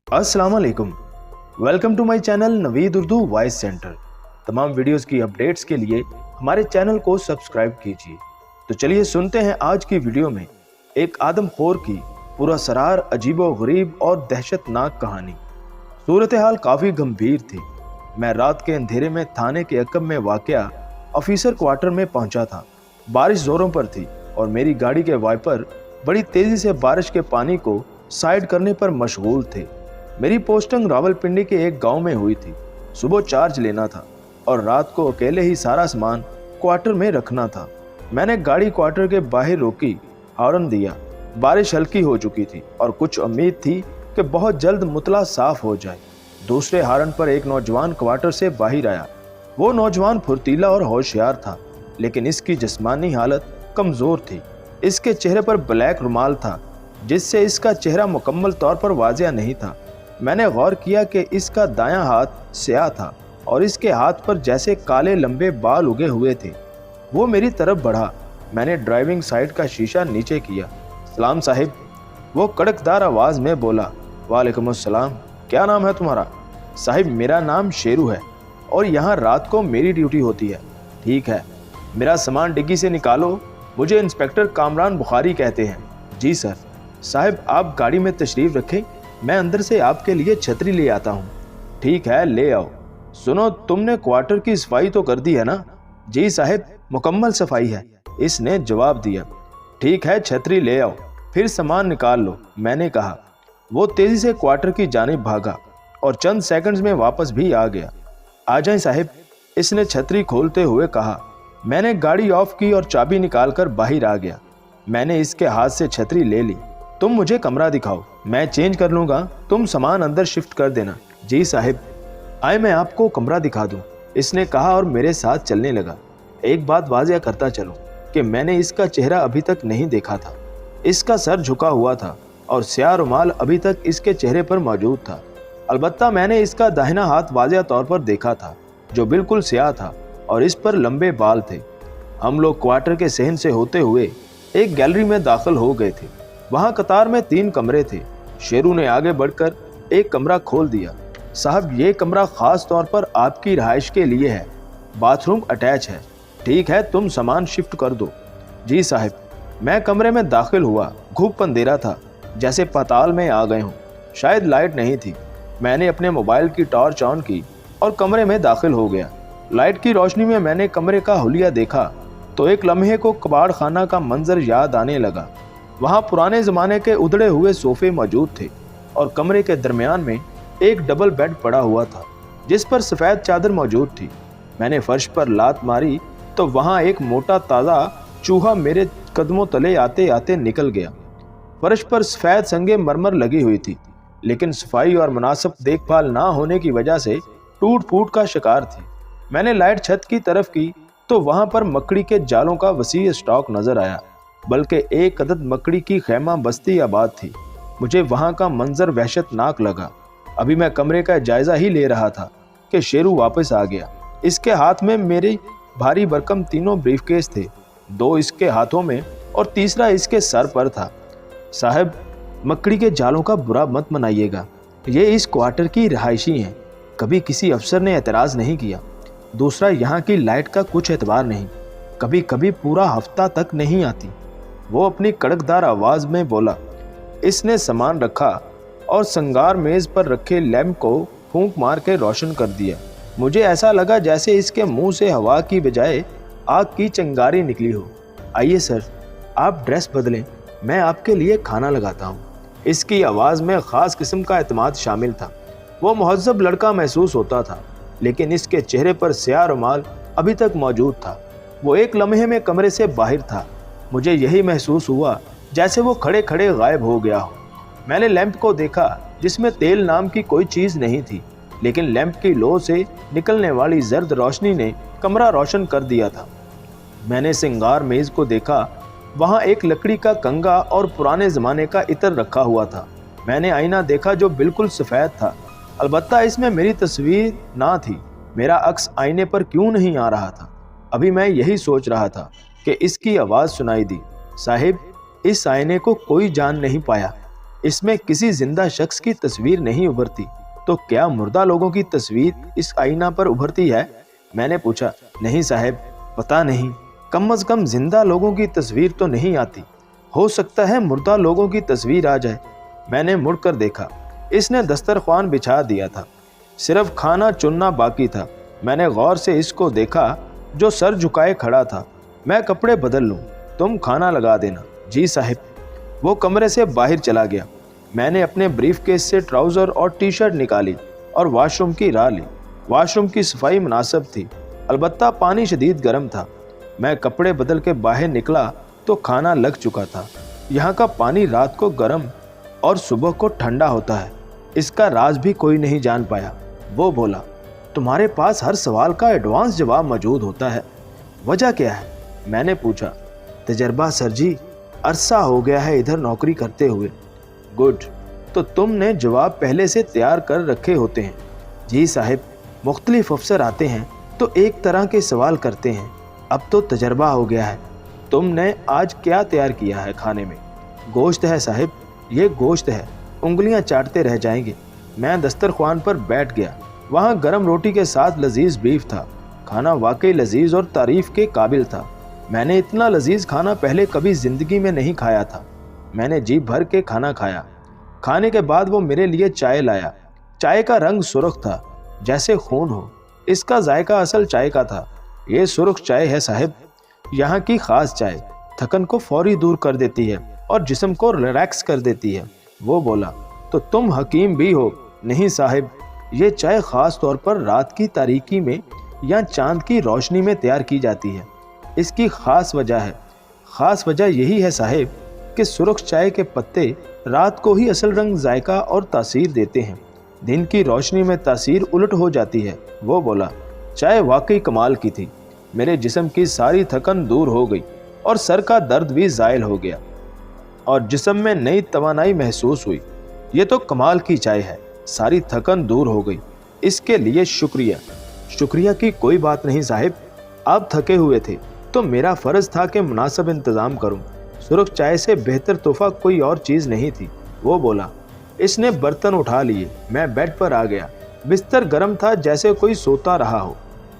अस्सलाम वालेकुम। Welcome to my channel Naveed Urdu voice centre. तमाम वीडियोस की अपडेट्स के लिए हमारे चैनल को सब्सक्राइब कीजिए। तो चलिए सुनते हैं आज की वीडियो में एक आदमखोर की पूरा सरार अजीबो-गरीब और दहशतनाक कहानी। सूरत हाल काफ़ी गंभीर थी। मैं रात के अंधेरे में थाने के अकब में वाक़या ऑफिसर क्वार्टर में पहुंचा था। बारिश ज़ोरों पर थी और मेरी गाड़ी के वाइपर बड़ी तेज़ी से बारिश के पानी को साइड करने पर मशगूल थे। मेरी पोस्टिंग रावलपिंडी के एक गांव में हुई थी। सुबह चार्ज लेना था और रात को अकेले ही सारा सामान क्वार्टर में रखना था। मैंने गाड़ी क्वार्टर के बाहर रोकी, हॉर्न दिया। बारिश हल्की हो चुकी थी और कुछ उम्मीद थी कि बहुत जल्द मुतला साफ हो जाए। दूसरे हॉर्न पर एक नौजवान क्वार्टर से बाहर आया। वो नौजवान फुर्तीला और होशियार था, लेकिन इसकी जिस्मानी हालत कमज़ोर थी। इसके चेहरे पर ब्लैक रुमाल था, जिससे इसका चेहरा मुकम्मल तौर पर वाज़िया नहीं था। मैंने गौर किया कि इसका दायां हाथ स्याह था और इसके हाथ पर जैसे काले लंबे बाल उगे हुए थे। वो मेरी तरफ बढ़ा। मैंने ड्राइविंग साइड का शीशा नीचे किया। सलाम साहिब, वो कड़कदार आवाज़ में बोला। वालेकुम अस्सलाम, क्या नाम है तुम्हारा? साहिब, मेरा नाम शेरू है और यहाँ रात को मेरी ड्यूटी होती है। ठीक है, मेरा सामान डिग्गी से निकालो। मुझे इंस्पेक्टर कामरान बुखारी कहते हैं। जी सर। साहिब, आप गाड़ी में तशरीफ़ रखें, मैं अंदर से आपके लिए छतरी ले आता हूँ। ठीक है, ले आओ। सुनो, तुमने क्वार्टर की सफाई तो कर दी है ना? जी साहिब, मुकम्मल सफाई है, इसने जवाब दिया। ठीक है, छतरी ले आओ, फिर सामान निकाल लो, मैंने कहा। वो तेज़ी से क्वार्टर की जानिब भागा और चंद सेकंड्स में वापस भी आ गया। आ जाएं साहिब, इसने छतरी खोलते हुए कहा। मैंने गाड़ी ऑफ की और चाबी निकाल कर बाहर आ गया। मैंने इसके हाथ से छतरी ले ली। तुम मुझे कमरा दिखाओ, मैं चेंज कर लूँगा, तुम सामान अंदर शिफ्ट कर देना। जी साहिब। आए मैं आपको कमरा दिखा दूँ, इसने कहा और मेरे साथ चलने लगा। एक बात वाज़िया करता चलूँ कि मैंने इसका चेहरा अभी तक नहीं देखा था। इसका सर झुका हुआ था और स्याह रुमाल अभी तक इसके चेहरे पर मौजूद था। अलबत्ता मैंने इसका दाहिना हाथ वाज़िया तौर पर देखा था, जो बिल्कुल स्याह था और इस पर लंबे बाल थे। हम लोग क्वार्टर के सहन से होते हुए एक गैलरी में दाखिल हो गए थे। वहाँ कतार में 3 कमरे थे। शेरू ने आगे बढ़कर एक कमरा खोल दिया। साहब, ये कमरा ख़ास तौर पर आपकी रहाइश के लिए है, बाथरूम अटैच है। ठीक है, तुम सामान शिफ्ट कर दो। जी साहब। मैं कमरे में दाखिल हुआ। घुप अंधेरा था, जैसे पाताल में आ गए हूँ। शायद लाइट नहीं थी। मैंने अपने मोबाइल की टॉर्च ऑन की और कमरे में दाखिल हो गया। लाइट की रोशनी में मैंने कमरे का हुलिया देखा तो एक लम्हे को कबाड़ खाना का मंजर याद आने लगा। वहाँ पुराने ज़माने के उधड़े हुए सोफ़े मौजूद थे और कमरे के दरमियान में एक डबल बेड पड़ा हुआ था, जिस पर सफ़ेद चादर मौजूद थी। मैंने फर्श पर लात मारी तो वहाँ एक मोटा ताज़ा चूहा मेरे कदमों तले आते आते निकल गया। फर्श पर सफ़ेद संगे मरमर लगी हुई थी, लेकिन सफाई और मुनासिब देखभाल ना होने की वजह से टूट फूट का शिकार थी। मैंने लाइट छत की तरफ की तो वहाँ पर मकड़ी के जालों का वसीय स्टॉक नज़र आया, बल्कि एक अदद मकड़ी की खैमा बस्ती आबाद थी। मुझे वहाँ का मंजर वहशतनाक लगा। अभी मैं कमरे का जायज़ा ही ले रहा था कि शेरू वापस आ गया। इसके हाथ में मेरे भारी भरकम 3 ब्रीफकेस थे, 2 इसके हाथों में और तीसरा इसके सर पर था। साहब, मकड़ी के जालों का बुरा मत मनाइएगा, ये इस क्वार्टर की रहायशी हैं, कभी किसी अफसर ने एतराज़ नहीं किया। दूसरा, यहाँ की लाइट का कुछ एतबार नहीं, कभी कभी पूरा हफ्ता तक नहीं आती। वो अपनी कड़कदार आवाज़ में बोला। इसने सामान रखा और संगार मेज़ पर रखे लैंप को फूंक मार के रोशन कर दिया। मुझे ऐसा लगा जैसे इसके मुंह से हवा की बजाय आग की चिंगारी निकली हो। आइए सर, आप ड्रेस बदलें, मैं आपके लिए खाना लगाता हूँ। इसकी आवाज़ में ख़ास किस्म का एतमाद शामिल था। वो महज़्ज़ब लड़का महसूस होता था, लेकिन इसके चेहरे पर स्याह रुमाल अभी तक मौजूद था। वो एक लम्हे में कमरे से बाहर था। मुझे यही महसूस हुआ जैसे वो खड़े खड़े गायब हो गया हो। मैंने लैंप को देखा, जिसमें तेल नाम की कोई चीज़ नहीं थी, लेकिन लैंप की लो से निकलने वाली जर्द रोशनी ने कमरा रोशन कर दिया था। मैंने सिंगार मेज़ को देखा, वहाँ एक लकड़ी का कंगा और पुराने ज़माने का इत्र रखा हुआ था। मैंने आईना देखा जो बिल्कुल सफ़ेद था, अलबत्ता इसमें मेरी तस्वीर ना थी। मेरा अक्स आईने पर क्यों नहीं आ रहा था? अभी मैं यही सोच रहा था कि इसकी आवाज़ सुनाई दी। साहिब, इस आईने को कोई जान नहीं पाया, इसमें किसी जिंदा शख्स की तस्वीर नहीं उभरती, तो क्या मुर्दा लोगों की तस्वीर इस आईना पर उभरती है? मैंने पूछा। नहीं साहब, पता नहीं, कम से कम जिंदा लोगों की तस्वीर तो नहीं आती। हो सकता है मुर्दा लोगों की तस्वीर आ जाए। मैंने मुड़कर देखा, इसने दस्तरख्वान बिछा दिया था, सिर्फ खाना चुनना बाकी था। मैंने गौर से इसको देखा जो सर झुकाए खड़ा था। मैं कपड़े बदल लूं, तुम खाना लगा देना। जी साहिब। वो कमरे से बाहर चला गया। मैंने अपने ब्रीफकेस से ट्राउज़र और टी शर्ट निकाली और वॉशरूम की राह ली। वॉशरूम की सफाई मुनासिब थी, अलबत्ता पानी शदीद गर्म था। मैं कपड़े बदल के बाहर निकला तो खाना लग चुका था। यहाँ का पानी रात को गर्म और सुबह को ठंडा होता है, इसका राज भी कोई नहीं जान पाया। वो बोला, तुम्हारे पास हर सवाल का एडवांस जवाब मौजूद होता है, वजह क्या है? मैंने पूछा। तजर्बा सर जी, अरसा हो गया है इधर नौकरी करते हुए। गुड, तो तुमने जवाब पहले से तैयार कर रखे होते हैं। जी साहिब, मुख्तलिफ अफसर आते हैं तो एक तरह के सवाल करते हैं, अब तो तजर्बा हो गया है। तुमने आज क्या तैयार किया है खाने में? गोश्त है साहिब, ये गोश्त है, उंगलियां चाटते रह जाएंगे। मैं दस्तरख्वान पर बैठ गया। वहाँ गर्म रोटी के साथ लजीज बीफ था। खाना वाकई लजीज और तारीफ के काबिल था। मैंने इतना लजीज खाना पहले कभी ज़िंदगी में नहीं खाया था। मैंने जी भर के खाना खाया। खाने के बाद वो मेरे लिए चाय लाया। चाय का रंग सुर्ख था, जैसे खून हो। इसका जायका असल चाय का था। ये सुर्ख चाय है साहिब, यहाँ की ख़ास चाय। थकन को फौरी दूर कर देती है और जिस्म को रिलैक्स कर देती है। वो बोला, तो तुम हकीम भी हो? नहीं साहिब, ये चाय ख़ास तौर पर रात की तारीकी में या चांद की रोशनी में तैयार की जाती है। इसकी ख़ास वजह है। ख़ास वजह यही है साहिब कि सुर्ख चाय के पत्ते रात को ही असल रंग, जायका और तासीर देते हैं। दिन की रोशनी में तासीर उलट हो जाती है। वो बोला, चाय वाकई कमाल की थी। मेरे जिस्म की सारी थकन दूर हो गई और सर का दर्द भी ज़ायल हो गया और जिस्म में नई तवानाई महसूस हुई। ये तो कमाल की चाय है, सारी थकन दूर हो गई। इसके लिए शुक्रिया। शुक्रिया की कोई बात नहीं साहिब, आप थके हुए थे तो मेरा फ़र्ज़ था कि मुनासिब इंतज़ाम करूं। सुर्ख चाय से बेहतर तोहफ़ा कोई और चीज़ नहीं थी। वो बोला। इसने बर्तन उठा लिए। मैं बेड पर आ गया। बिस्तर गर्म था, जैसे कोई सोता रहा हो।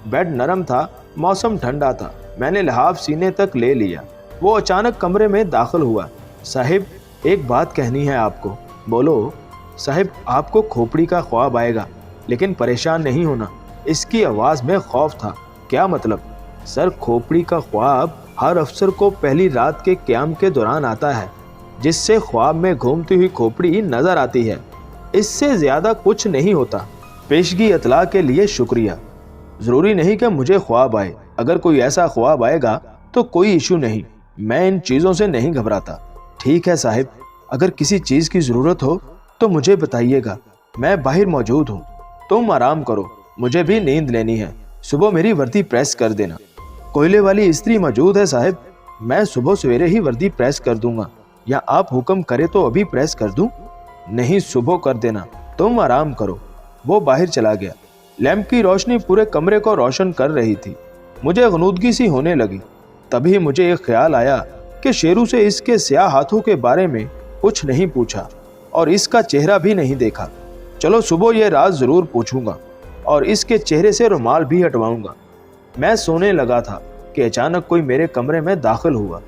बेड नरम था, मौसम ठंडा था। मैंने लिहाफ सीने तक ले लिया। वो अचानक कमरे में दाखिल हुआ। साहिब, एक बात कहनी है आपको। बोलो। साहिब, आपको खोपड़ी का ख्वाब आएगा, लेकिन परेशान नहीं होना। इसकी आवाज़ में खौफ था। क्या मतलब? सर, खोपड़ी का ख्वाब हर अफसर को पहली रात के क़याम के दौरान आता है, जिससे ख्वाब में घूमती हुई खोपड़ी नज़र आती है। इससे ज़्यादा कुछ नहीं होता। पेशगी इतला के लिए शुक्रिया। ज़रूरी नहीं कि मुझे ख्वाब आए। अगर कोई ऐसा ख्वाब आएगा तो कोई इशू नहीं, मैं इन चीज़ों से नहीं घबराता। ठीक है साहिब, अगर किसी चीज़ की ज़रूरत हो तो मुझे बताइएगा, मैं बाहर मौजूद हूँ। तुम आराम करो, मुझे भी नींद लेनी है। सुबह मेरी वर्दी प्रेस कर देना। कोयले वाली इस्त्री मौजूद है साहिब, मैं सुबह सवेरे ही वर्दी प्रेस कर दूंगा, या आप हुक्म करें तो अभी प्रेस कर दूं? नहीं, सुबह कर देना, तुम आराम करो। वो बाहर चला गया। लैंप की रोशनी पूरे कमरे को रोशन कर रही थी। मुझे गनूदगी सी होने लगी। तभी मुझे एक ख्याल आया कि शेरू से इसके स्याह हाथों के बारे में कुछ नहीं पूछा और इसका चेहरा भी नहीं देखा। चलो सुबह ये राज ज़रूर पूछूंगा और इसके चेहरे से रुमाल भी हटवाऊंगा। मैं सोने लगा था कि अचानक कोई मेरे कमरे में दाखिल हुआ।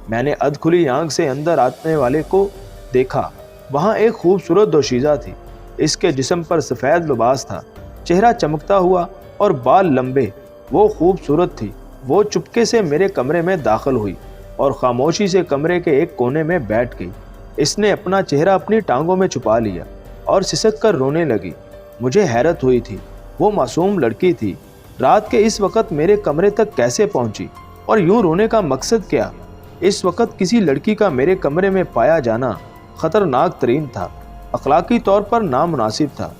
मैंने अधखुली आंख से अंदर आने वाले को देखा। वहाँ एक खूबसूरत दोशीज़ा थी। इसके जिस्म पर सफ़ेद लिबास था, चेहरा चमकता हुआ और बाल लंबे। वो खूबसूरत थी। वो चुपके से मेरे कमरे में दाखिल हुई और खामोशी से कमरे के एक कोने में बैठ गई। इसने अपना चेहरा अपनी टांगों में छुपा लिया और सिसक कर रोने लगी। मुझे हैरत हुई थी। वो मासूम लड़की थी। रात के इस वक्त मेरे कमरे तक कैसे पहुंची और यूं रोने का मकसद क्या? इस वक्त किसी लड़की का मेरे कमरे में पाया जाना ख़तरनाक तरीन था, अखलाकी तौर पर नामुनासिब था।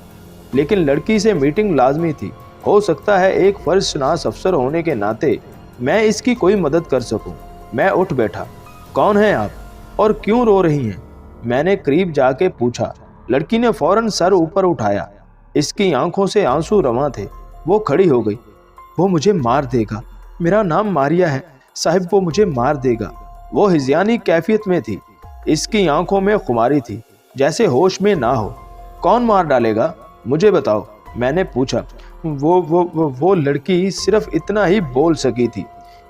लेकिन लड़की से मीटिंग लाजमी थी। हो सकता है एक फ़र्ज़शनास अफसर होने के नाते मैं इसकी कोई मदद कर सकूं। मैं उठ बैठा। कौन हैं आप और क्यों रो रही हैं? मैंने करीब जाके पूछा। लड़की ने फ़ौरन सर ऊपर उठाया। इसकी आंखों से आंसू रवां थे। वो खड़ी हो गई। वो मुझे मार देगा। मेरा नाम मारिया है साहिब, वो मुझे मार देगा। वो हिज़यानी कैफियत में थी। इसकी आंखों में खुमारी थी, जैसे होश में ना हो। कौन मार डालेगा, मुझे बताओ, मैंने पूछा। वो लड़की सिर्फ इतना ही बोल सकी थी।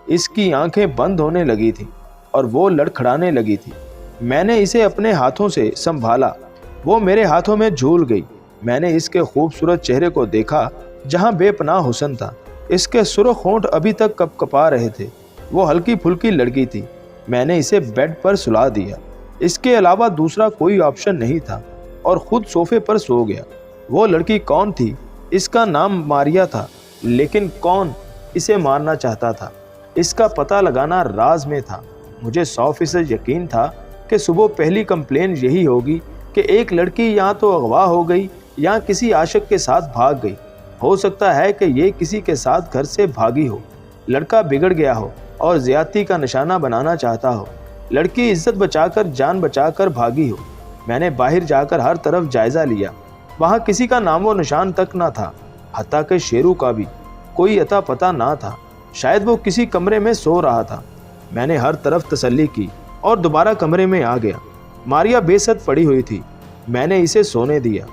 इसकी आंखें बंद होने लगी थी और वो लड़खड़ाने लगी थी। मैंने इसे अपने हाथों से संभाला, वो मेरे हाथों में झूल गई। मैंने इसके खूबसूरत चेहरे को देखा जहां बेपनाह हुस्न था। इसके सुर्ख होंठ अभी तक कपकपा रहे थे। वो हल्की फुल्की लड़की थी। मैंने इसे बेड पर सुला दिया, इसके अलावा दूसरा कोई ऑप्शन नहीं था, और खुद सोफे पर सो गया। वो लड़की कौन थी? इसका नाम मारिया था, लेकिन कौन इसे मारना चाहता था, इसका पता लगाना राज में था। मुझे 100% यकीन था कि सुबह पहली कंप्लेन यही होगी कि एक लड़की या तो अगवा हो गई या किसी आशिक के साथ भाग गई। हो सकता है कि ये किसी के साथ घर से भागी हो, लड़का बिगड़ गया हो और ज्यादती का निशाना बनाना चाहता हो। लड़की इज्जत बचाकर जान बचाकर भागी हो। मैंने बाहर जाकर हर तरफ जायजा लिया, वहाँ किसी का नामो निशान तक ना था, हत्ता के शेरू का भी कोई अता पता ना था। शायद वो किसी कमरे में सो रहा था। मैंने हर तरफ तसल्ली की और दोबारा कमरे में आ गया। मारिया बेसद पड़ी हुई थी। मैंने इसे सोने दिया।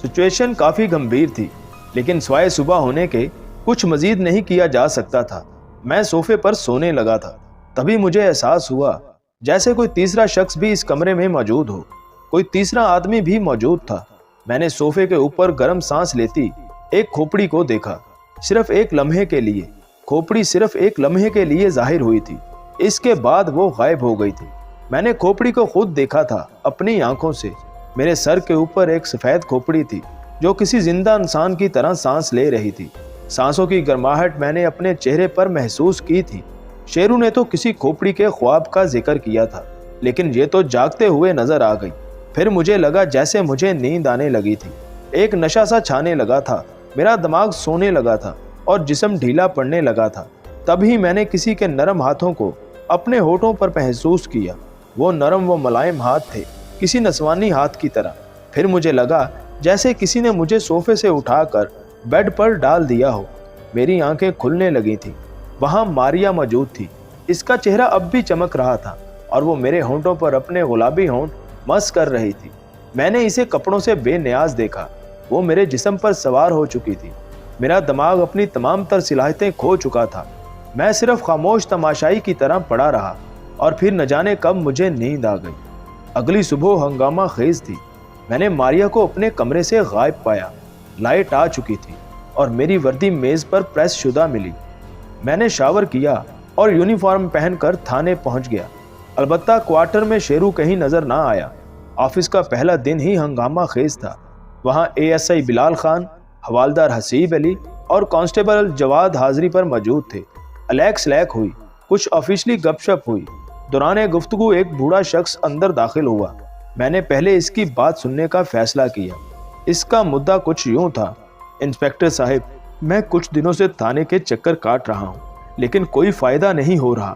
सिचुएशन काफ़ी गंभीर थी, लेकिन स्वाय सुबह होने के कुछ मजीद नहीं किया जा सकता था। मैं सोफे पर सोने लगा था, तभी मुझे एहसास हुआ जैसे कोई तीसरा शख्स भी इस कमरे में मौजूद हो। कोई तीसरा आदमी भी मौजूद था। मैंने सोफे के ऊपर गर्म सांस लेती एक खोपड़ी को देखा। सिर्फ एक लम्हे के लिए खोपड़ी सिर्फ एक लम्हे के लिए जाहिर हुई थी। इसके बाद वो गायब हो गई थी। मैंने खोपड़ी को खुद देखा था अपनी आंखों से। मेरे सर के ऊपर एक सफ़ेद खोपड़ी थी जो किसी जिंदा इंसान की तरह सांस ले रही थी। सांसों की गर्माहट मैंने अपने चेहरे पर महसूस की थी। शेरू ने तो किसी खोपड़ी के ख्वाब का जिक्र किया था, लेकिन ये तो जागते हुए नजर आ गई। फिर मुझे लगा जैसे मुझे नींद आने लगी थी। एक नशा सा छाने लगा था। मेरा दिमाग सोने लगा था और जिस्म ढीला पड़ने लगा था। तभी मैंने किसी के नरम हाथों को अपने होठों पर महसूस किया। वो नरम व मुलायम हाथ थे, किसी नस्वानी हाथ की तरह। फिर मुझे लगा जैसे किसी ने मुझे सोफे से उठाकर बेड पर डाल दिया हो। मेरी आंखें खुलने लगी थी। वहाँ मारिया मौजूद थी। इसका चेहरा अब भी चमक रहा था और वो मेरे होंठों पर अपने गुलाबी होंठ मस कर रही थी। मैंने इसे कपड़ों से बेनियाज देखा। वो मेरे जिस्म पर सवार हो चुकी थी। मेरा दिमाग अपनी तमाम तर सलाहियतें खो चुका था। मैं सिर्फ खामोश तमाशाई की तरह पड़ा रहा और फिर न जाने कब मुझे नींद आ गई। अगली सुबह हंगामा खेज थी। मैंने मारिया को अपने कमरे से गायब पाया। लाइट आ चुकी थी और मेरी वर्दी मेज पर प्रेस शुदा मिली। मैंने शावर किया और यूनिफॉर्म पहनकर थाने पहुंच गया। अलबत्ता क्वार्टर में शेरू कहीं नजर ना आया। ऑफिस का पहला दिन ही हंगामा खेज था। वहाँ ASI बिलाल खान, हवालदार हसीब अली और कांस्टेबल जवाद हाजिरी पर मौजूद थे। अलैक्स लैक हुई, कुछ ऑफिशियली गपशप हुई। दौरान गुफ्तगू एक बूढ़ा शख्स अंदर दाखिल हुआ। मैंने पहले इसकी बात सुनने का फैसला किया। इसका मुद्दा कुछ यूं था, इंस्पेक्टर साहब, मैं कुछ दिनों से थाने के चक्कर काट रहा हूँ, लेकिन कोई फायदा नहीं हो रहा।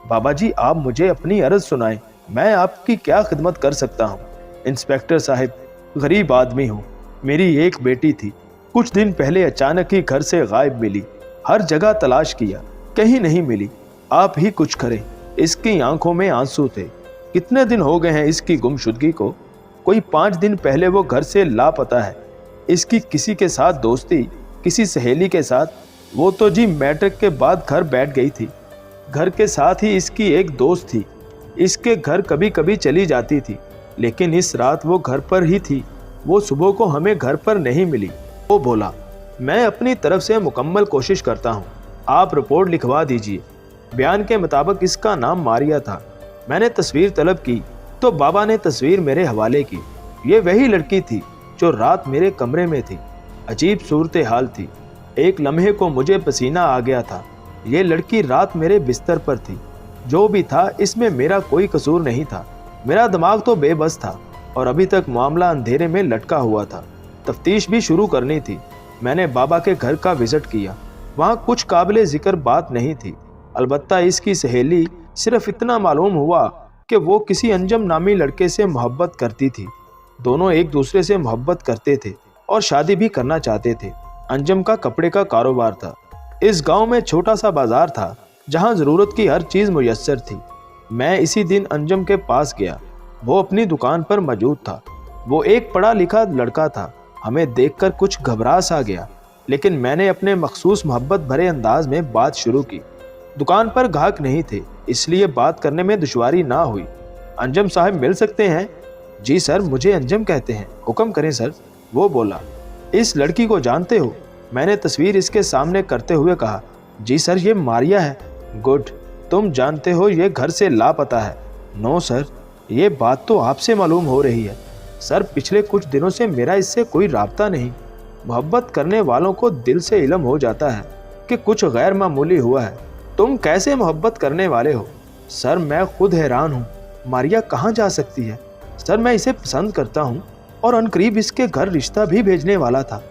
बाबा जी, आप मुझे अपनी अर्ज सुनाएं, मैं आपकी क्या खिदमत कर सकता हूँ। इंस्पेक्टर साहब, गरीब आदमी हूँ, मेरी एक बेटी थी, कुछ दिन पहले अचानक ही घर से गायब मिली। हर जगह तलाश किया, कहीं नहीं मिली। आप ही कुछ करें। इसकी आंखों में आंसू थे। कितने दिन हो गए हैं इसकी गुमशुदगी को? कोई 5 दिन पहले वो घर से लापता है। इसकी किसी के साथ दोस्ती, किसी सहेली के साथ। वो तो जी मैट्रिक के बाद घर बैठ गई थी। घर के साथ ही इसकी एक दोस्त थी, इसके घर कभी कभी चली जाती थी, लेकिन इस रात वो घर पर ही थी। वो सुबह को हमें घर पर नहीं मिली। वो बोला, मैं अपनी तरफ से मुकम्मल कोशिश करता हूँ, आप रिपोर्ट लिखवा दीजिए। बयान के मुताबिक इसका नाम मारिया था। मैंने तस्वीर तलब की तो बाबा ने तस्वीर मेरे हवाले की। ये वही लड़की थी जो रात मेरे कमरे में थी। अजीब सूरत हाल थी। एक लम्हे को मुझे पसीना आ गया था। ये लड़की रात मेरे बिस्तर पर थी। जो भी था, इसमें मेरा कोई कसूर नहीं था। मेरा दिमाग तो बेबस था और अभी तक मामला अंधेरे में लटका हुआ था। तफ्तीश भी शुरू करनी थी। मैंने बाबा के घर का विजिट किया। वहाँ कुछ काबिले जिक्र बात नहीं थी। अलबत्ता इसकी सहेली, सिर्फ इतना मालूम हुआ कि वो किसी अंजम नामी लड़के से मोहब्बत करती थी। दोनों एक दूसरे से मोहब्बत करते थे और शादी भी करना चाहते थे। अंजम का कपड़े का कारोबार था। इस गांव में छोटा सा बाजार था जहां ज़रूरत की हर चीज़ मुयस्सर थी। मैं इसी दिन अंजम के पास गया। वो अपनी दुकान पर मौजूद था। वो एक पढ़ा लिखा लड़का था। हमें देखकर कुछ घबरा सा गया, लेकिन मैंने अपने मखसूस मोहब्बत भरे अंदाज में बात शुरू की। दुकान पर ग्राहक नहीं थे, इसलिए बात करने में दुश्वारी ना हुई। अंजम साहब मिल सकते हैं? जी सर, मुझे अंजम कहते हैं, हुक्म करें सर, वो बोला। इस लड़की को जानते हो? मैंने तस्वीर इसके सामने करते हुए कहा। जी सर, ये मारिया है। गुड, तुम जानते हो ये घर से लापता है? नो सर, ये बात तो आपसे मालूम हो रही है। सर, पिछले कुछ दिनों से मेरा इससे कोई राब्ता नहीं। मोहब्बत करने वालों को दिल से इल्म हो जाता है कि कुछ गैर मामूली हुआ है। तुम कैसे मोहब्बत करने वाले हो? सर, मैं खुद हैरान हूँ। मारिया कहाँ जा सकती है? सर, मैं इसे पसंद करता हूँ और अनकरीब इसके घर रिश्ता भी भेजने वाला था।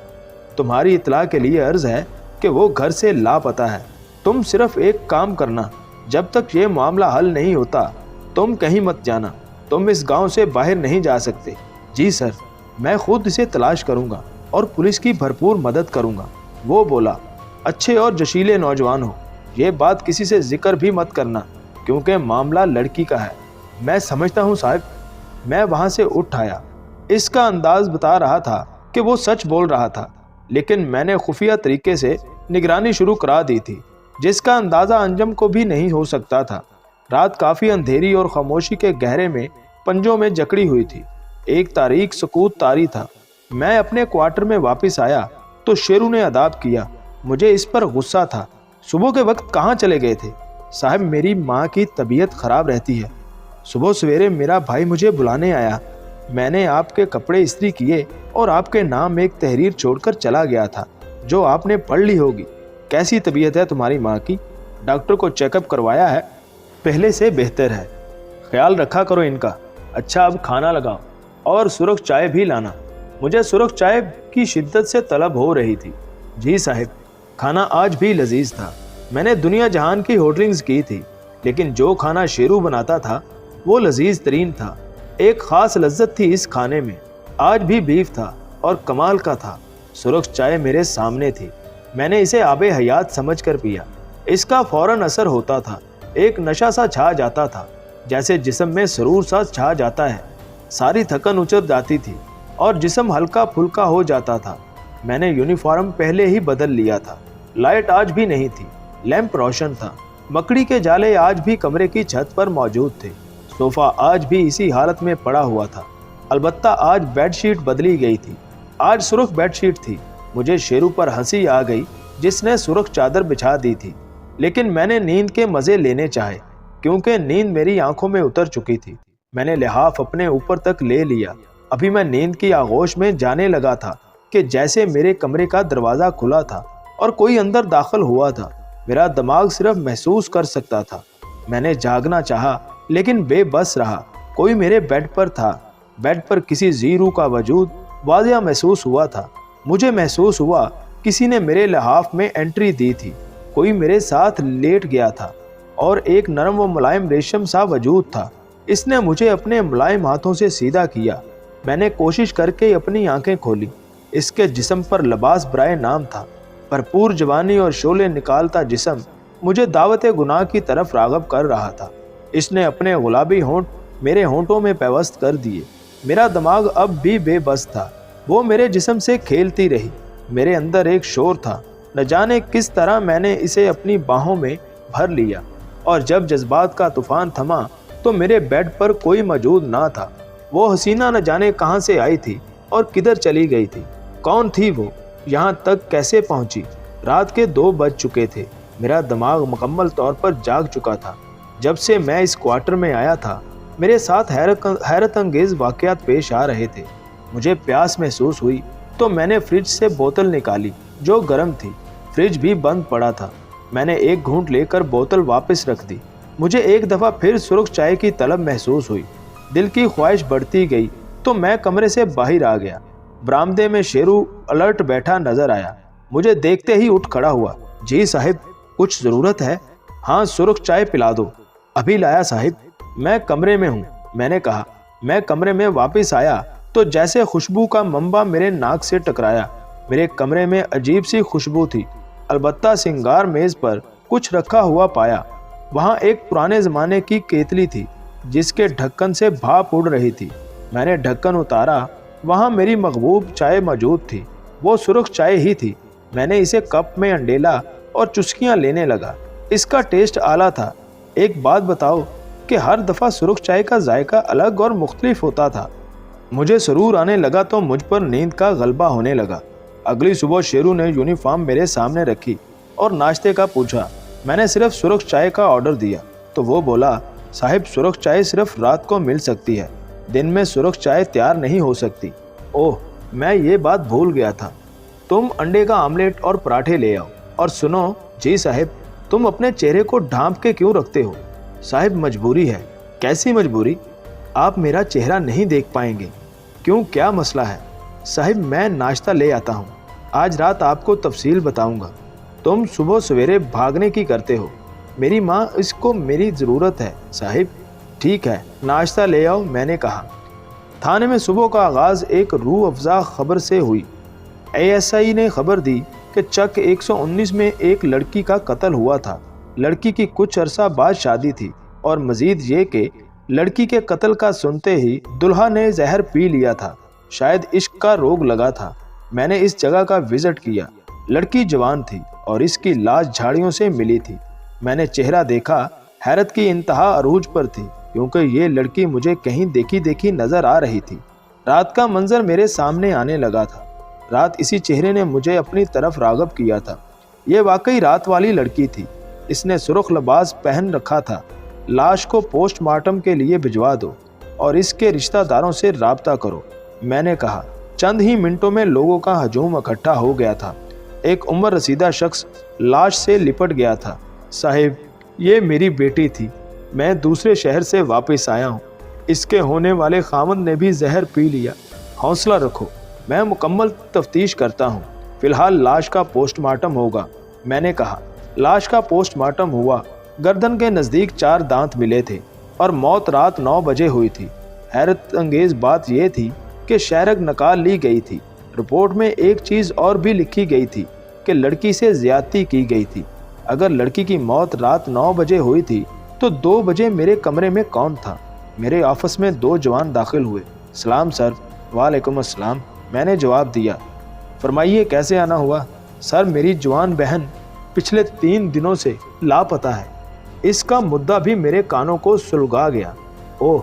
तुम्हारी इत्तला के लिए अर्ज है कि वो घर से लापता है। तुम सिर्फ एक काम करना, जब तक ये मामला हल नहीं होता तुम कहीं मत जाना। तुम इस गांव से बाहर नहीं जा सकते। जी सर, मैं खुद इसे तलाश करूंगा और पुलिस की भरपूर मदद करूंगा, वो बोला। अच्छे और जशीले नौजवान हो, ये बात किसी से जिक्र भी मत करना, क्योंकि मामला लड़की का है। मैं समझता हूँ साहब। मैं वहाँ से उठ आया। इसका अंदाज बता रहा था कि वो सच बोल रहा था, लेकिन मैंने खुफिया तरीके से निगरानी शुरू करा दी थी, जिसका अंदाज़ा अंजम को भी नहीं हो सकता था। रात काफ़ी अंधेरी और खामोशी के गहरे में पंजों में जकड़ी हुई थी। एक तारीख सकूत तारी था। मैं अपने क्वार्टर में वापस आया तो शेरू ने अदाब किया। मुझे इस पर गुस्सा था। सुबह के वक्त कहाँ चले गए थे? साहब, मेरी माँ की तबीयत ख़राब रहती है। सुबह सवेरे मेरा भाई मुझे बुलाने आया। मैंने आपके कपड़े इस्त्री किए और आपके नाम एक तहरीर छोड़कर चला गया था, जो आपने पढ़ ली होगी। कैसी तबीयत है तुम्हारी माँ की? डॉक्टर को चेकअप करवाया है? पहले से बेहतर है। ख्याल रखा करो इनका। अच्छा, अब खाना लगाओ और सुरख चाय भी लाना। मुझे सुरख चाय की शिद्दत से तलब हो रही थी। जी साहिब। खाना आज भी लजीज था। मैंने दुनिया जहान की होटलिंग्स की थी, लेकिन जो खाना शेरू बनाता था वो लजीज तरीन था। एक ख़ास लज्जत थी इस खाने में। आज भी बीफ था और कमाल का था। सुरख चाय मेरे सामने थी। मैंने इसे आबे हयात समझ कर पिया। इसका फौरन असर होता था। एक नशा सा छा जाता था, जैसे जिस्म में सरूर सा छा जाता है। सारी थकन उतर जाती थी और जिस्म हल्का फुल्का हो जाता था। मैंने यूनिफॉर्म पहले ही बदल लिया था। लाइट आज भी नहीं थी। लैंप रोशन था। मकड़ी के जाले आज भी कमरे की छत पर मौजूद थे। सोफ़ा आज भी इसी हालत में पड़ा हुआ था। अलबत्ता आज बेडशीट बदली गई थी। आज सुर्ख बेडशीट थी। मुझे शेरू पर हंसी आ गई, जिसने सुर्ख चादर बिछा दी थी। लेकिन मैंने नींद के मज़े लेने चाहे, क्योंकि नींद मेरी आंखों में उतर चुकी थी। मैंने लिहाफ अपने ऊपर तक ले लिया। अभी मैं नींद की आगोश में जाने लगा था कि जैसे मेरे कमरे का दरवाज़ा खुला था और कोई अंदर दाखिल हुआ था। मेरा दिमाग सिर्फ महसूस कर सकता था। मैंने जागना चाहा, लेकिन बेबस रहा। कोई मेरे बेड पर था। बेड पर किसी ज़ीरू का वजूद वाज़िया महसूस हुआ था। मुझे महसूस हुआ किसी ने मेरे लिहाफ में एंट्री दी थी। कोई मेरे साथ लेट गया था और एक नरम व मुलायम रेशम सा वजूद था। इसने मुझे अपने मुलायम हाथों से सीधा किया। मैंने कोशिश करके अपनी आंखें खोली। इसके जिस्म पर लिबास बराए नाम था। भरपूर जवानी और शोले निकालता जिस्म मुझे दावत गुनाह की तरफ राग़ब कर रहा था। इसने अपने गुलाबी होंठ मेरे होंठों में पैवस्त कर दिए। मेरा दिमाग अब भी बेबस था। वो मेरे जिस्म से खेलती रही। मेरे अंदर एक शोर था। न जाने किस तरह मैंने इसे अपनी बाहों में भर लिया, और जब जज्बात का तूफान थमा तो मेरे बेड पर कोई मौजूद ना था। वो हसीना न जाने कहाँ से आई थी और किधर चली गई थी। कौन थी वो? यहाँ तक कैसे पहुँची? रात के 2 बज चुके थे। मेरा दिमाग मुकम्मल तौर पर जाग चुका था। जब से मैं इस क्वार्टर में आया था, मेरे साथ हैरत अंगेज़ वाक़यात पेश आ रहे थे। मुझे प्यास महसूस हुई तो मैंने फ्रिज से बोतल निकाली, जो गर्म थी। फ्रिज भी बंद पड़ा था। मैंने एक घूंट लेकर बोतल वापस रख दी। मुझे एक दफ़ा फिर सुर्ख चाय की तलब महसूस हुई। दिल की ख्वाहिश बढ़ती गई तो मैं कमरे से बाहर आ गया। बरामदे में शेरू अलर्ट बैठा नजर आया। मुझे देखते ही उठ खड़ा हुआ। जी साहिब, कुछ ज़रूरत है? हाँ, सुर्ख चाय पिला दो। अभी लाया साहिब। मैं कमरे में हूँ, मैंने कहा। मैं कमरे में वापस आया तो जैसे खुशबू का मंबा मेरे नाक से टकराया। मेरे कमरे में अजीब सी खुशबू थी। अलबत्ता सिंगार मेज़ पर कुछ रखा हुआ पाया। वहाँ एक पुराने ज़माने की केतली थी, जिसके ढक्कन से भाप उड़ रही थी। मैंने ढक्कन उतारा वहाँ मेरी महबूब चाय मौजूद थी। वो सुर्ख चाय ही थी। मैंने इसे कप में अंडेला और चुस्कियाँ लेने लगा। इसका टेस्ट आला था। एक बात बताओ कि हर दफ़ा सुर्ख चाय का जायका अलग और मुख्तलिफ होता था। मुझे सुरूर आने लगा तो मुझ पर नींद का गलबा होने लगा। अगली सुबह शेरू ने यूनिफॉर्म मेरे सामने रखी और नाश्ते का पूछा। मैंने सिर्फ सुर्ख चाय का ऑर्डर दिया तो वो बोला, साहिब सुर्ख चाय सिर्फ रात को मिल सकती है, दिन में सुर्ख चाय तैयार नहीं हो सकती। ओह, मैं ये बात भूल गया था। तुम अंडे का आमलेट और पराठे ले आओ। और सुनो जी साहिब, तुम अपने चेहरे को ढांप के क्यों रखते हो? साहिब मजबूरी है। कैसी मजबूरी? आप मेरा चेहरा नहीं देख पाएंगे। क्यों, क्या मसला है? साहिब मैं नाश्ता ले आता हूँ, आज रात आपको तफसील बताऊंगा। तुम सुबह सवेरे भागने की करते हो। मेरी माँ, इसको मेरी ज़रूरत है साहिब। ठीक है, नाश्ता ले आओ, मैंने कहा। थाने में सुबह का आगाज़ एक रूह अफ़ज़ा खबर से हुई। ASI ने खबर दी कि चक 119 में एक लड़की का कत्ल हुआ था। लड़की की कुछ अरसा बाद शादी थी और मज़ीद ये कि लड़की के कत्ल का सुनते ही दुल्हा ने जहर पी लिया था। शायद इश्क का रोग लगा था। मैंने इस जगह का विज़िट किया। लड़की जवान थी और इसकी लाश झाड़ियों से मिली थी। मैंने चेहरा देखा, हैरत की इंतहा अरूज पर थी क्योंकि ये लड़की मुझे कहीं देखी देखी नज़र आ रही थी। रात का मंजर मेरे सामने आने लगा था। रात इसी चेहरे ने मुझे अपनी तरफ राग़ब किया था। ये वाकई रात वाली लड़की थी। इसने सुर्ख लिबास पहन रखा था। लाश को पोस्टमार्टम के लिए भिजवा दो और इसके रिश्तेदारों से राब्ता करो, मैंने कहा। चंद ही मिनटों में लोगों का हजूम इकट्ठा हो गया था। एक उम्र रसीदा शख्स लाश से लिपट गया था। साहिब, ये मेरी बेटी थी। मैं दूसरे शहर से वापस आया हूँ। इसके होने वाले खामद ने भी जहर पी लिया। हौसला रखो, मैं मुकम्मल तफ्तीश करता हूँ। फ़िलहाल लाश का पोस्टमार्टम होगा, मैंने कहा। लाश का पोस्टमार्टम हुआ। गर्दन के नज़दीक 4 दांत मिले थे और मौत रात 9 बजे हुई थी। हैरत अंगेज़ बात यह थी कि शहरक निकाल ली गई थी। रिपोर्ट में एक चीज़ और भी लिखी गई थी कि लड़की से ज़्यादती की गई थी। अगर लड़की की मौत रात 9 बजे हुई थी तो 2 बजे मेरे कमरे में कौन था? मेरे ऑफिस में 2 जवान दाखिल हुए। सलाम सर। वालेकुम अस्सलाम, मैंने जवाब दिया। फरमाइए कैसे आना हुआ? सर, मेरी जवान बहन पिछले 3 दिनों से लापता है। इसका मुद्दा भी मेरे कानों को सुलगा गया। ओह,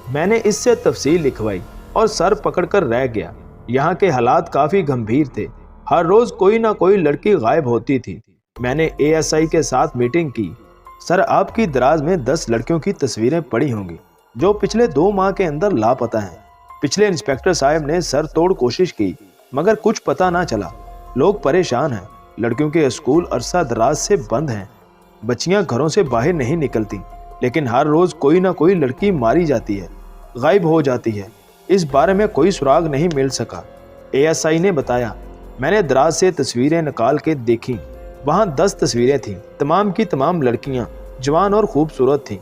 मैंने इससे तफसील लिखवाई और सर पकड़कर रह गया। यहाँ के हालात काफ़ी गंभीर थे। हर रोज़ कोई ना कोई लड़की गायब होती थी। मैंने ASI के साथ मीटिंग की। सर, आपकी दराज में 10 लड़कियों की तस्वीरें पड़ी होंगी जो पिछले 2 माह के अंदर लापता हैं। पिछले इंस्पेक्टर साहब ने सर तोड़ कोशिश की मगर कुछ पता ना चला। लोग परेशान हैं। लड़कियों के स्कूल अरसा दराज से बंद हैं। बच्चियां घरों से बाहर नहीं निकलती, लेकिन हर रोज़ कोई ना कोई लड़की मारी जाती है, गायब हो जाती है। इस बारे में कोई सुराग नहीं मिल सका। ASI ने बताया। मैंने दराज से तस्वीरें निकाल के देखी। वहाँ 10 तस्वीरें थीं। तमाम की तमाम लड़कियाँ जवान और खूबसूरत थीं।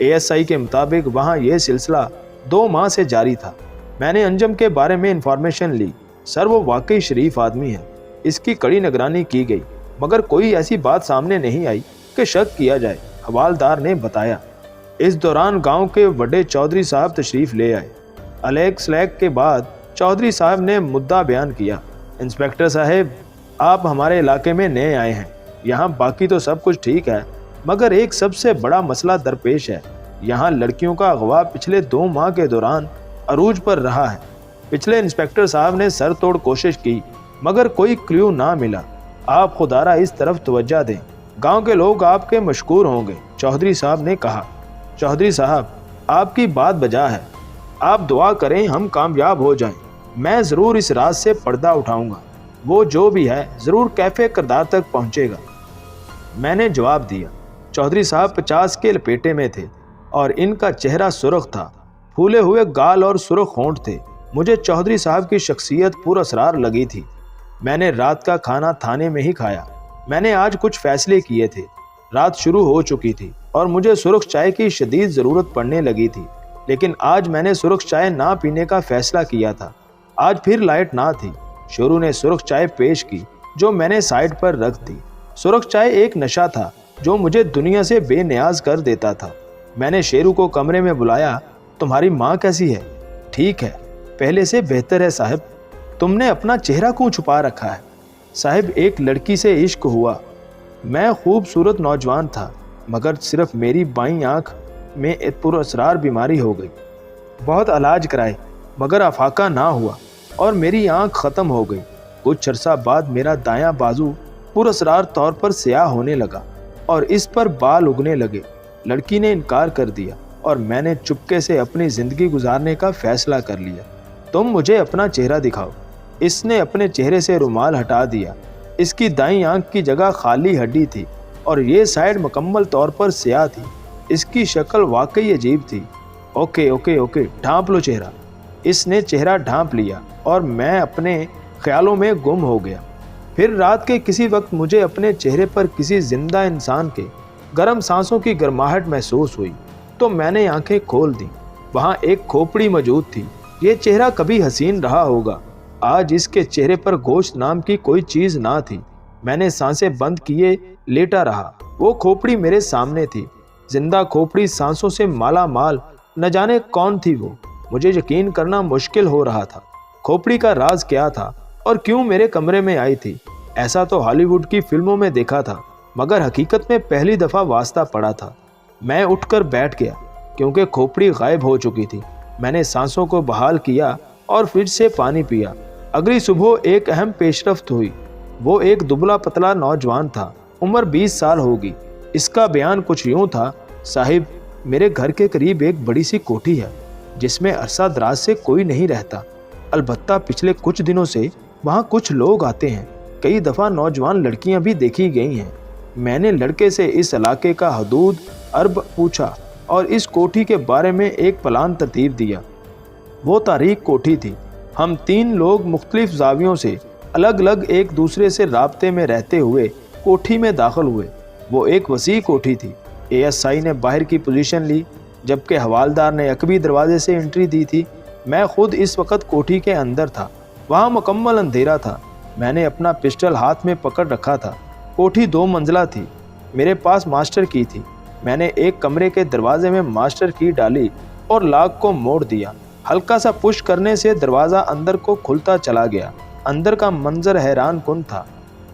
ASI के मुताबिक वहाँ यह सिलसिला 2 माह से जारी था। मैंने अंजम के बारे में इंफॉर्मेशन ली। सर, वो वाकई शरीफ आदमी है। इसकी कड़ी निगरानी की गई मगर कोई ऐसी बात सामने नहीं आई कि शक किया जाए, हवालदार ने बताया। इस दौरान गांव के बड़े चौधरी साहब तशरीफ़ ले आए। अलग सलैक के बाद चौधरी साहब ने मुद्दा बयान किया। इंस्पेक्टर साहब, आप हमारे इलाके में नए आए हैं। यहाँ बाकी तो सब कुछ ठीक है मगर एक सबसे बड़ा मसला दरपेश है। यहाँ लड़कियों का अगवा पिछले 2 माह के दौरान अरूज पर रहा है। पिछले इंस्पेक्टर साहब ने सर तोड़ कोशिश की मगर कोई क्ल्यू ना मिला। आप खुदारा इस तरफ तवज्जो दें, गांव के लोग आपके मशकूर होंगे, चौधरी साहब ने कहा। चौधरी साहब, आपकी बात बजा है। आप दुआ करें हम कामयाब हो जाएं। मैं ज़रूर इस राज से पर्दा उठाऊंगा। वो जो भी है ज़रूर कैफ़े किरदार तक पहुंचेगा, मैंने जवाब दिया। चौधरी साहब 50 के लपेटे में थे और इनका चेहरा सुर्ख था। फूले हुए गाल और सुर्ख होंठ थे। मुझे चौधरी साहब की शख्सियत पुरअसरार लगी थी। मैंने रात का खाना थाने में ही खाया। मैंने आज कुछ फैसले किए थे। रात शुरू हो चुकी थी और मुझे सुर्ख चाय की शदीद ज़रूरत पड़ने लगी थी, लेकिन आज मैंने सुर्ख चाय ना पीने का फैसला किया था। आज फिर लाइट ना थी। शेरू ने सुर्ख चाय पेश की जो मैंने साइड पर रख दी। सुर्ख चाय एक नशा था जो मुझे दुनिया से बेनियाज कर देता था। मैंने शेरू को कमरे में बुलाया। तुम्हारी माँ कैसी है? ठीक है। पहले से बेहतर है साहब। तुमने अपना चेहरा क्यों छुपा रखा है? साहब, एक लड़की से इश्क हुआ। मैं खूबसूरत नौजवान था, मगर सिर्फ मेरी बाईं आंख में पुरअसरार बीमारी हो गई। बहुत इलाज कराए, मगर अफाका ना हुआ और मेरी आंख ख़त्म हो गई। कुछ अर्सा बाद मेरा दायां बाजू पुरअसरार तौर पर स्याह होने लगा और इस पर बाल उगने लगे। लड़की ने इनकार कर दिया और मैंने चुपके से अपनी ज़िंदगी गुजारने का फ़ैसला कर लिया। तुम मुझे अपना चेहरा दिखाओ। इसने अपने चेहरे से रुमाल हटा दिया। इसकी दाईं आंख की जगह खाली हड्डी थी और ये साइड मुकम्मल तौर पर स्याह थी। इसकी शक्ल वाकई अजीब थी। ओके ओके ओके, ढांप लो चेहरा। इसने चेहरा ढांप लिया और मैं अपने ख्यालों में गुम हो गया। फिर रात के किसी वक्त मुझे अपने चेहरे पर किसी जिंदा इंसान के गर्म सांसों की गर्माहट महसूस हुई, तो मैंने आंखें खोल दी। वहाँ एक खोपड़ी मौजूद थी। ये चेहरा कभी हसीन रहा होगा। आज इसके चेहरे पर गोश्त नाम की कोई चीज़ ना थी। मैंने सांसें बंद किए लेटा रहा। वो खोपड़ी मेरे सामने थी, जिंदा खोपड़ी, सांसों से माला माल। न जाने कौन थी वो। मुझे यकीन करना मुश्किल हो रहा था। खोपड़ी का राज क्या था और क्यों मेरे कमरे में आई थी? ऐसा तो हॉलीवुड की फिल्मों में देखा था, मगर हकीकत में पहली दफ़ा वास्ता पड़ा था। मैं उठकर बैठ गया क्योंकि खोपड़ी गायब हो चुकी थी। मैंने सांसों को बहाल किया और फिर से पानी पिया। अगली सुबह एक अहम पेशरफ्त हुई। वो एक दुबला पतला नौजवान था, उम्र 20 साल होगी। इसका बयान कुछ यूँ था, साहिब, मेरे घर के करीब एक बड़ी सी कोठी है जिसमें अरसा दराज से कोई नहीं रहता। अलबत्ता पिछले कुछ दिनों से वहाँ कुछ लोग आते हैं। कई दफ़ा नौजवान लड़कियाँ भी देखी गई हैं। मैंने लड़के से इस इलाके का हदूद अर्ब पूछा और इस कोठी के बारे में एक प्लान तरतीब दिया। वो तारीख कोठी थी। हम 3 लोग मुख्तलिफ ज़ावियों से अलग अलग एक दूसरे से राब्ते में रहते हुए कोठी में दाखिल हुए। वो एक वसी कोठी थी। ASI ने बाहर की पोजीशन ली, जबकि हवालदार ने अकबी दरवाजे से एंट्री दी थी। मैं खुद इस वक्त कोठी के अंदर था। वहाँ मुकम्मल अंधेरा था। मैंने अपना पिस्टल हाथ में पकड़ रखा था। कोठी 2 मंजिला थी। मेरे पास मास्टर की थी। मैंने एक कमरे के दरवाजे में मास्टर की डाली और लॉक को मोड़ दिया। हल्का सा पुश करने से दरवाज़ा अंदर को खुलता चला गया। अंदर का मंजर हैरान कुन था।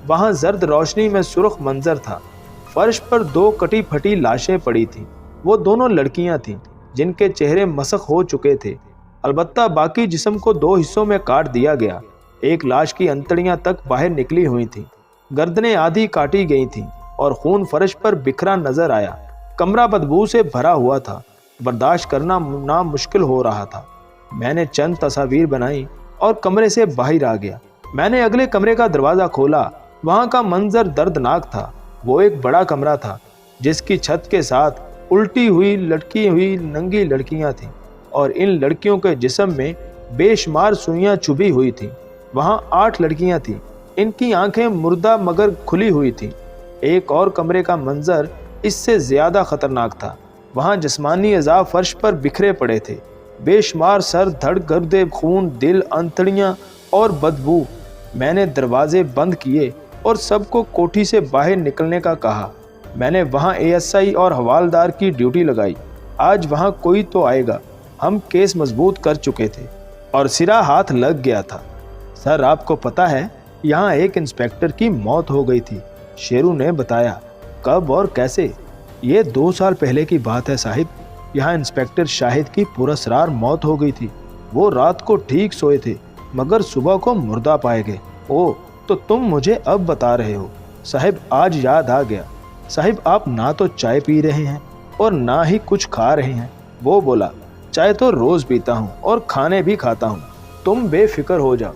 वहाँ जर्द रोशनी में सुर्ख मंजर था। फर्श पर 2 कटी फटी लाशें पड़ी थीं। वो दोनों लड़कियाँ थीं जिनके चेहरे मसख हो चुके थे। अलबत्ता बाकी जिस्म को 2 हिस्सों में काट दिया गया। एक लाश की अंतड़ियाँ तक बाहर निकली हुई थीं। गर्दनें आधी काटी गई थीं और खून फर्श पर बिखरा नजर आया। कमरा बदबू से भरा हुआ था। बर्दाश्त करना नामुश्किल हो रहा था। मैंने चंद तस्वीर बनाई और कमरे से बाहर आ गया। मैंने अगले कमरे का दरवाज़ा खोला। वहाँ का मंजर दर्दनाक था। वो एक बड़ा कमरा था जिसकी छत के साथ उल्टी हुई लटकी हुई नंगी लड़कियाँ थीं और इन लड़कियों के जिस्म में बेशुमार सुइयाँ चुभी हुई थीं। वहाँ 8 लड़कियाँ थीं। इनकी आंखें मुर्दा मगर खुली हुई थीं। एक और कमरे का मंजर इससे ज़्यादा ख़तरनाक था। वहाँ जिस्मानी अज़ा फर्श पर बिखरे पड़े थे। बेशुमार सर, धड़, गर्दे खून, दिल, अंतड़ियाँ और बदबू। मैंने दरवाजे बंद किए और सबको कोठी से बाहर निकलने का कहा। मैंने वहाँ ASI और हवालदार की ड्यूटी लगाई। आज वहाँ कोई तो आएगा। हम केस मजबूत कर चुके थे और सिरा हाथ लग गया था। सर, आपको पता है यहाँ एक इंस्पेक्टर की मौत हो गई थी, शेरू ने बताया। कब और कैसे? ये 2 साल पहले की बात है साहिब। यहाँ इंस्पेक्टर शाहिद की पुरअसरार मौत हो गई थी। वो रात को ठीक सोए थे मगर सुबह को मुर्दा पाए गए। ओह, तो तुम मुझे अब बता रहे हो? साहिब, आज याद आ गया। साहिब, आप ना तो चाय पी रहे हैं और ना ही कुछ खा रहे हैं। वो बोला, चाय तो रोज़ पीता हूँ और खाने भी खाता हूँ। तुम बेफिक्र हो जाओ।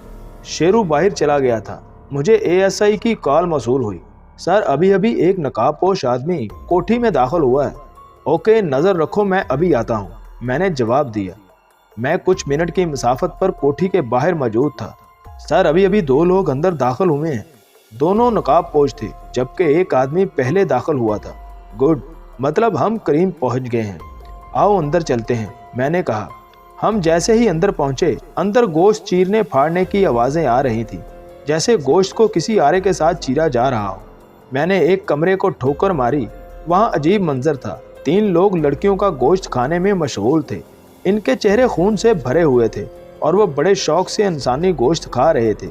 शेरू बाहर चला गया था। मुझे ASI की कॉल मौसूल हुई। सर, अभी अभी एक नकाबपोश आदमी कोठी में दाखिल हुआ है। ओके, नज़र रखो, मैं अभी आता हूँ, मैंने जवाब दिया। मैं कुछ मिनट की मसाफत पर कोठी के बाहर मौजूद था। सर, अभी अभी 2 लोग अंदर दाखिल हुए हैं। दोनों नकाबपोश थे, जबकि एक आदमी पहले दाखिल हुआ था। गुड, मतलब हम करीब पहुँच गए हैं। आओ अंदर चलते हैं, मैंने कहा। हम जैसे ही अंदर पहुँचे, अंदर गोश्त चीरने फाड़ने की आवाज़ें आ रही थी, जैसे गोश्त को किसी आरे के साथ चीरा जा रहा हो। मैंने एक कमरे को ठोकर मारी। वहाँ अजीब मंजर था। 3 लोग लड़कियों का गोश्त खाने में मशगूल थे। इनके चेहरे खून से भरे हुए थे और वो बड़े शौक से इंसानी गोश्त खा रहे थे।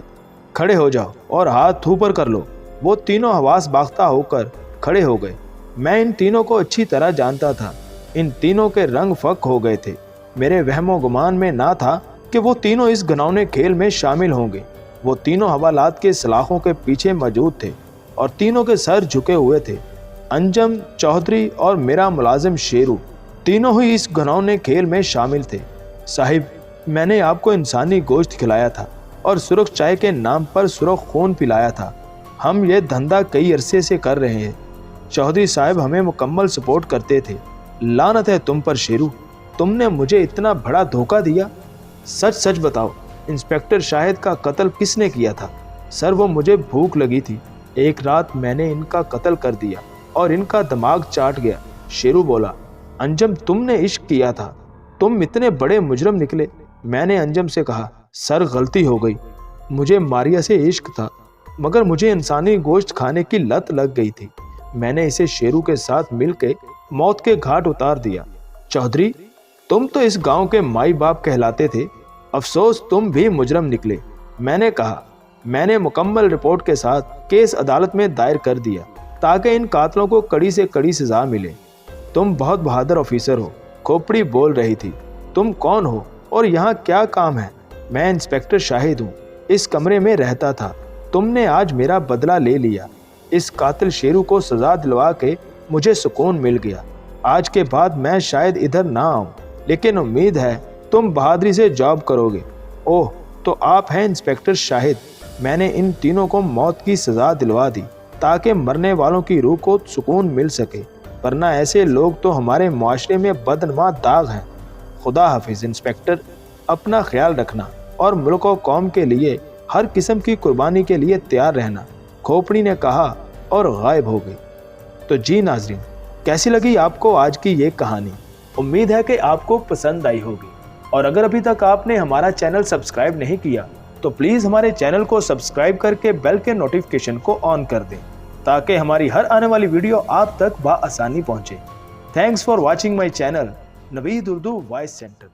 खड़े हो जाओ और हाथ ऊपर कर लो। वो तीनों हवास बाख्ता होकर खड़े हो गए। मैं इन तीनों को अच्छी तरह जानता था। इन तीनों के रंग फक हो गए थे। मेरे वहमो गुमान में ना था कि वो तीनों इस घिनौने खेल में शामिल होंगे। वो तीनों हवालात के सलाखों के पीछे मौजूद थे और तीनों के सर झुके हुए थे। अंजम, चौधरी और मेरा मुलाजिम शेरू तीनों ही इस घिनौने खेल में शामिल थे। साहिब, मैंने आपको इंसानी गोश्त खिलाया था और सुर्ख चाय के नाम पर सुर्ख खून पिलाया था। हम ये धंधा कई अरसे से कर रहे हैं। चौधरी साहब हमें मुकम्मल सपोर्ट करते थे। लानत है तुम पर शेरू, तुमने मुझे इतना बड़ा धोखा दिया। सच सच बताओ, इंस्पेक्टर शाहिद का कत्ल किसने किया था? सर, वो मुझे भूख लगी थी। एक रात मैंने इनका कत्ल कर दिया और इनका दिमाग चाट गया। शेरू बोला, अंजम, तुमने इश्क किया था, तुम इतने बड़े मुजरम निकले। मैंने अंजम से कहा, सर गलती हो गई, मुझे मारिया से इश्क था, मगर मुझे इंसानी गोश्त खाने की लत लग गई थी। मैंने इसे शेरू के साथ मिलकर मौत के घाट उतार दिया। चौधरी, तुम तो इस गांव के माई बाप कहलाते थे, अफसोस तुम भी मुजरम निकले। मैंने कहा, मैंने मुकम्मल रिपोर्ट के साथ केस अदालत में दायर कर दिया ताकि इन कातलों को कड़ी से कड़ी सजा मिले। तुम बहुत बहादुर ऑफिसर हो। खोपड़ी बोल रही थी, तुम कौन हो और यहाँ क्या काम है? मैं इंस्पेक्टर शाहिद हूँ, इस कमरे में रहता था। तुमने आज मेरा बदला ले लिया। इस कातिल शेरू को सजा दिलवा के मुझे सुकून मिल गया। आज के बाद मैं शायद इधर ना आऊँ, लेकिन उम्मीद है तुम बहादुरी से जॉब करोगे। ओह, तो आप हैं इंस्पेक्टर शाहिद। मैंने इन तीनों को मौत की सजा दिलवा दी ताकि मरने वालों की रूह को सुकून मिल सके, वरना ऐसे लोग तो हमारे मुआशरे में बदनुमा दाग हैं। खुदा हाफिज इंस्पेक्टर, अपना ख्याल रखना और मुल्क और कौम के लिए हर किस्म की कुर्बानी के लिए तैयार रहना, खोपड़ी ने कहा और गायब हो गई। तो जी नाजरीन, कैसी लगी आपको आज की ये कहानी? उम्मीद है कि आपको पसंद आई होगी, और अगर अभी तक आपने हमारा चैनल सब्सक्राइब नहीं किया तो प्लीज़ हमारे चैनल को सब्सक्राइब करके बेल के नोटिफिकेशन को ऑन कर दें ताकि हमारी हर आने वाली वीडियो आप तक बआसानी पहुंचे। Thanks for watching my channel Naveed Urdu voice centre.